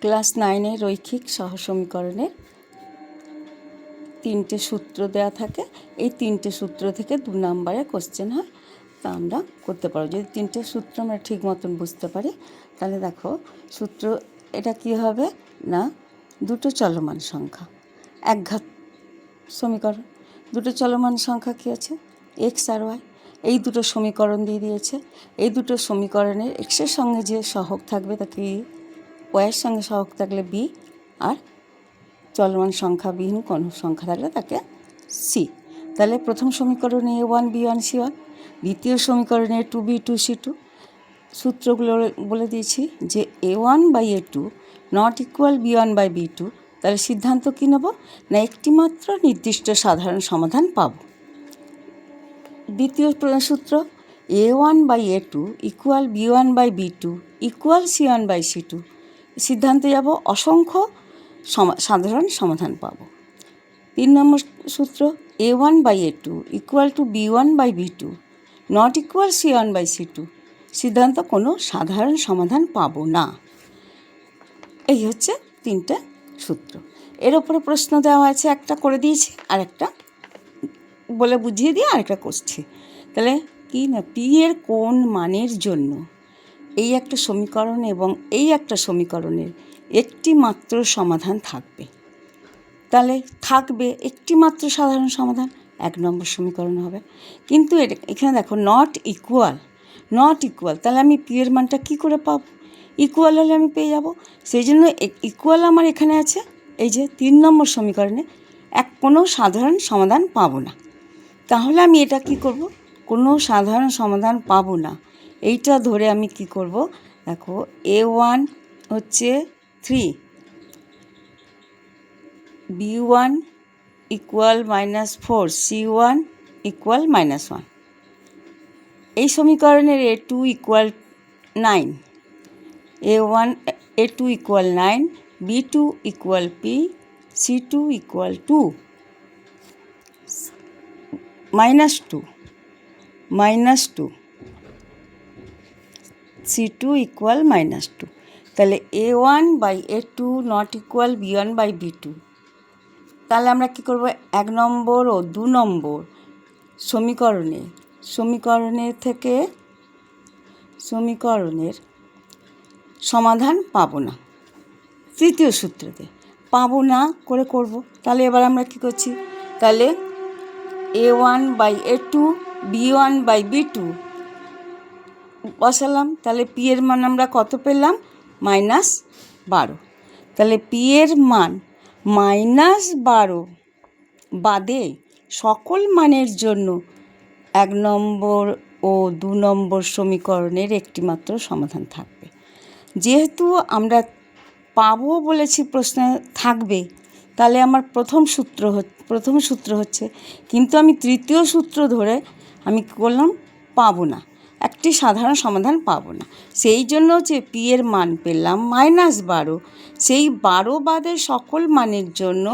Class 9 রৈখিক সহসমীকরণের 3টে সূত্র দেওয়া থাকে। এই 3টে সূত্র থেকে 2 নম্বরের কোশ্চেন হয়, তা আমরা করতে পারবো যদি 3টে সূত্র আমরা ঠিক মতন বুঝতে পারি। তাহলে দেখো সূত্র এটা কি হবে না, দুটো চলমান সংখ্যা একঘাত সমীকরণ। দুটো চলমান সংখ্যা কী আছে, এক্স আর ওয়াই। এই দুটো সমীকরণ দিয়ে দিয়েছে। এই দুটো সমীকরণের এক্সের সঙ্গে যে সহগ থাকবে তাকে ওয়াইয়ের সঙ্গে সহগ থাকলে বি, আর চলমান সংখ্যাবিহীন কোনো সংখ্যা থাকলে তাকে সি। তাহলে প্রথম সমীকরণে A1 B1 C1, দ্বিতীয় সমীকরণে A2 B2 C2। সূত্রগুলো বলে দিয়েছি যে A1/A2 নট ইকুয়াল B1/B2। তাহলে সিদ্ধান্ত কী নেব না, একটিমাত্র নির্দিষ্ট সাধারণ সমাধান পাব। দ্বিতীয় সূত্র A1/A2 equal B1/B2 equal C1/C2। সিদ্ধান্তে যাব অসংখ্য সাধারণ সমাধান পাব। 3 নম্বর সূত্র A1/A2 equal to B1/B2 not equal C1/C2। সিদ্ধান্ত কোনো সাধারণ সমাধান পাব না। এই হচ্ছে 3টে সূত্র। এর ওপরে প্রশ্ন দেওয়া আছে, একটা করে দিয়েছি আর একটা বলে বুঝিয়ে দিয়ে আরেকটা করছি। তাহলে কি না, পি এর কোন মানের জন্য এই একটা সমীকরণ এবং এই একটা সমীকরণের একটি মাত্র সমাধান থাকবে। তাহলে থাকবে একটি মাত্র সাধারণ সমাধান, 1 নম্বর সমীকরণ হবে। কিন্তু এখানে দেখো নট ইকুয়াল, তাহলে আমি পি এর মানটা কী করে পাবো? ইকুয়াল হলে আমি পেয়ে যাব। সেই জন্য ইকুয়াল আমার এখানে আছে, এই যে 3 নম্বর সমীকরণে কোনো সাধারণ সমাধান পাবো না। তাহলে আমি এটা কি করব, কোনো সাধারণ সমাধান পাবো না এইটা ধরে আমি কি করব, দেখো A1 হচ্ছে 3, B1 ইকুয়াল -4, C1 ইকুয়াল -1। এই সমীকরণের A2 equal 9, A2 equal 9, B2 equal P, C2 ইকুয়াল 2, -2, C2 ইকুয়াল -2। তাহলে A1/A2 নট ইকুয়াল B1/B2। তাহলে আমরা কি করব, 1 নম্বর ও 2 নম্বর সমীকরণের থেকে সমীকরণের সমাধান পাবো না। তৃতীয় সূত্রতে পাবো না করে করব। তাহলে এবার আমরা কি করছি, তাহলে A1/A2 B1/B2 বসালাম। তাহলে পি এর মান আমরা কত পেলাম, -12। তাহলে পি এর মান -12 বাদে সকল মানের জন্য 1 নম্বর ও 2 নম্বর সমীকরণের একটিমাত্র সমাধান থাকবে। যেহেতু আমরা পাবো বলেছি প্রশ্নে থাকবে, তাহলে আমার প্রথম সূত্র হচ্ছে, কিন্তু আমি তৃতীয় সূত্র ধরে আমি কী করলাম, পাবো না, একটি সাধারণ সমাধান পাবো না। সেই জন্য যে পি এর মান পেলাম -12, সেই 12 বাদে সকল মানের জন্য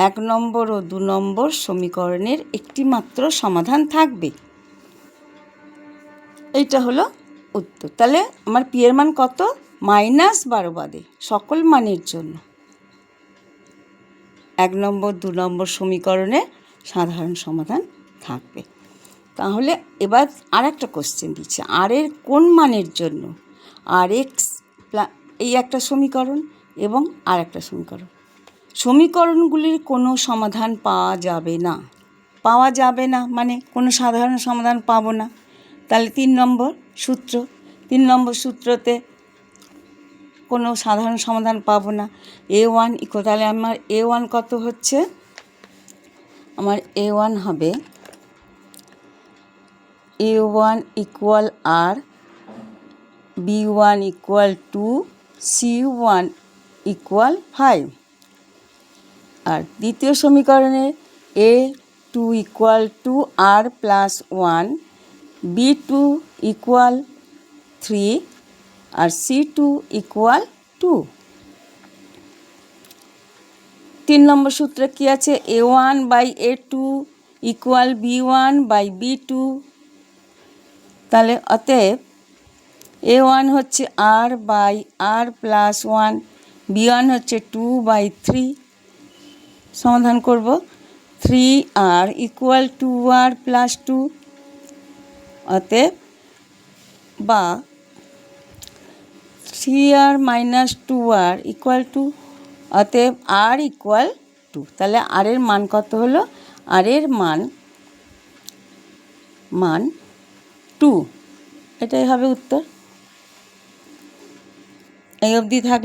1 নম্বর ও 2 নম্বর সমীকরণের একটি মাত্র সমাধান থাকবে। এইটা হলো উত্তর। তাহলে আমার পি এর মান কত, -12 বাদে সকল মানের জন্য 1 নম্বর 2 নম্বর সমীকরণে সাধারণ সমাধান থাকবে। তাহলে এবার আর একটা কোশ্চেন দিচ্ছে, আর এর কোন মানের জন্য RX এই একটা সমীকরণ এবং আর একটা সমীকরণগুলির কোনো সমাধান পাওয়া যাবে না মানে কোনো সাধারণ সমাধান পাবো না। তাহলে 3 নম্বর সূত্রতে কোনো সাধারণ সমাধান পাবো না। A1 ইকুয়াল, তাহলে আমার A1 কত হচ্ছে, আমার A1 হবে A1 equal R, B1 equal 2, C1 equal 5। আর দ্বিতীয় সমীকরণে A2 equal to R plus 1, B2 ইকুয়াল 3 আর C2 ইকুয়াল 2। 3 নম্বর সূত্রে কী আছে, A1/A2 ইকুয়াল B1/B2। তাহলে অতএব A1 হচ্ছে R/R প্লাস 1, b1 হচ্ছে 2/3, সমাধান করব। 3r ইকুয়াল 2r প্লাস 2, অতএব বা 3r মাইনাস 2r ইকুয়াল 2, অতএব r ইকুয়াল 2। তাহলে r এর মান কত হলো? r এর মান 2, এটাই হবে উত্তর। এই অবধি থাকলো।